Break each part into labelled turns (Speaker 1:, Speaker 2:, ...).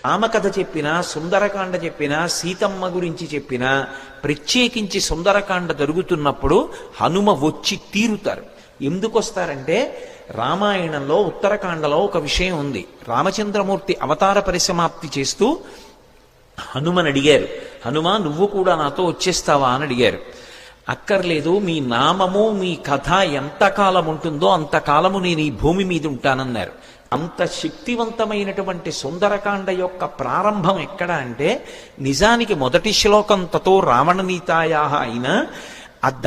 Speaker 1: రామకథ చెప్పినా, సుందరకాండ చెప్పినా, సీతమ్మ గురించి చెప్పినా, ప్రత్యేకించి సుందరకాండ జరుగుతున్నప్పుడు హనుమ వచ్చి తీరుతారు. ఎందుకు వస్తారంటే, రామాయణంలో ఉత్తరకాండలో ఒక విషయం ఉంది. రామచంద్రమూర్తి అవతార పరిసమాప్తి చేస్తూ హనుమని అడిగారు, హనుమ నువ్వు కూడా నాతో వచ్చేస్తావా అని అడిగారు. అక్కర్లేదు, మీ నామము మీ కథ ఎంతకాలం ఉంటుందో అంతకాలము నేను ఈ భూమి మీద ఉంటానన్నారు. అంత శక్తివంతమైనటువంటి సుందరకాండ యొక్క ప్రారంభం ఎక్కడ అంటే, నిజానికి మొదటి శ్లోకం తతో రావణనీతాయా అయినా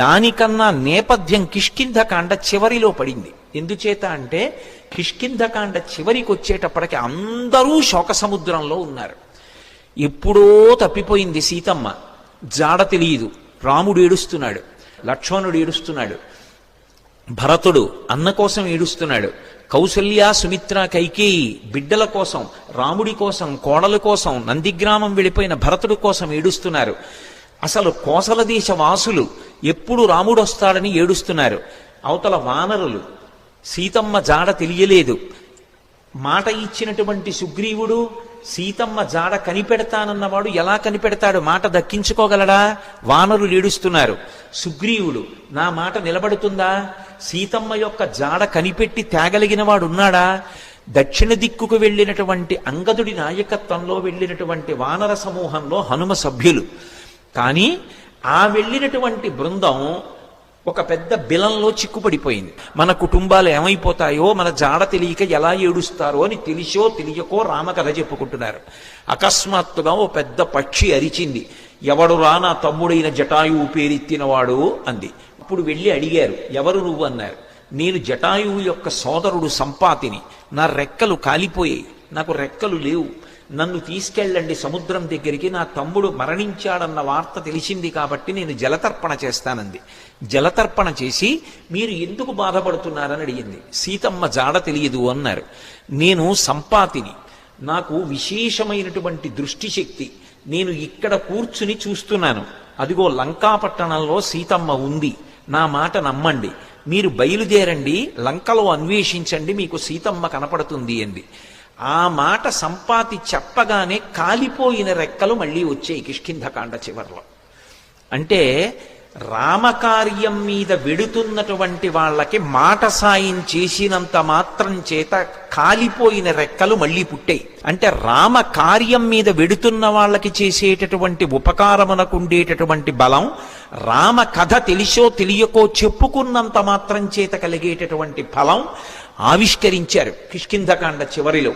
Speaker 1: దానికన్నా నేపథ్యం కిష్కింధకాండ చివరిలో పడింది. ఎందుచేత అంటే, కిష్కింధకాండ చివరికి వచ్చేటప్పటికి అందరూ శోక సముద్రంలో ఉన్నారు. ఎప్పుడో తప్పిపోయింది సీతమ్మ, జాడ తెలియదు. రాముడు ఏడుస్తున్నాడు, లక్ష్మణుడు ఏడుస్తున్నాడు, భరతుడు అన్న కోసం ఏడుస్తున్నాడు, కౌసల్య సుమిత్ర కైకేయి బిడ్డల కోసం, రాముడి కోసం, కోడల కోసం, నందిగ్రామం వెళ్ళిపోయిన భరతుడి కోసం ఏడుస్తున్నారు. అసలు కోసల దేశ వాసులు ఎప్పుడు రాముడు వస్తాడని ఏడుస్తున్నారు. అవతల వానరులు సీతమ్మ జాడ తెలియలేదు. మాట ఇచ్చినటువంటి సుగ్రీవుడు సీతమ్మ జాడ కనిపెడతానన్నవాడు ఎలా కనిపెడతాడు? మాట దక్కించుకోగలడా? వానరులు ఏడుస్తున్నారు. సుగ్రీవుడు నా మాట నిలబడుతుందా? సీతమ్మ యొక్క జాడ కనిపెట్టి తేగలిగిన వాడు ఉన్నాడా? దక్షిణ దిక్కుకు వెళ్ళినటువంటి అంగదుడి నాయకత్వంలో వెళ్ళినటువంటి వానర సమూహంలో హనుమ సభ్యులు. కానీ ఆ వెళ్ళినటువంటి బృందం ఒక పెద్ద బిలంలో చిక్కుపడిపోయింది. మన కుటుంబాలు ఏమైపోతాయో, మన జాడ తెలియక ఎలా ఏడుస్తారో అని తెలిసో తెలియకో రామకథ చెప్పుకుంటున్నారు. అకస్మాత్తుగా ఓ పెద్ద పక్షి అరిచింది. ఎవడురా నా తమ్ముడైన జటాయువు పేరెత్తినవాడు అంది. అప్పుడు వెళ్ళి అడిగారు, ఎవరు నువ్వు అన్నారు. నేను జటాయువు యొక్క సోదరుడు సంపాతిని. నా రెక్కలు కాలిపోయాయి, నాకు రెక్కలు లేవు, నన్ను తీసుకెళ్ళండి సముద్రం దగ్గరికి, నా తమ్ముడు మరణించాడన్న వార్త తెలిసింది కాబట్టి నేను జలతర్పణ చేస్తానంది. జలతర్పణ చేసి మీరు ఎందుకు బాధపడుతున్నారని అడిగింది. సీతమ్మ జాడ తెలియదు అన్నారు. నేను సంపాతిని, నాకు విశేషమైనటువంటి దృష్టి శక్తి, నేను ఇక్కడ కూర్చుని చూస్తున్నాను, అదిగో లంకాపట్టణంలో సీతమ్మ ఉంది, నా మాట నమ్మండి, మీరు బయలుదేరండి, లంకలో అన్వేషించండి, మీకు సీతమ్మ కనపడుతుంది అంది. ఆ మాట సంపాతి చెప్పగానే కాలిపోయిన రెక్కలు మళ్ళీ వచ్చాయి కిష్కింధకాండ చివర్లో. అంటే రామకార్యం మీద వెడుతున్నటువంటి వాళ్ళకి మాట సాయం చేసినంత మాత్రం చేత కాలిపోయిన రెక్కలు మళ్ళీ పుట్టాయి. అంటే రామ కార్యం మీద వెడుతున్న వాళ్ళకి చేసేటటువంటి ఉపకారమునకు ఉండేటటువంటి బలం, రామ కథ తెలిసో తెలియకో చెప్పుకున్నంత మాత్రం చేత కలిగేటటువంటి ఫలం ఆవిష్కరించారు కిష్కింధకాండ చివరిలో.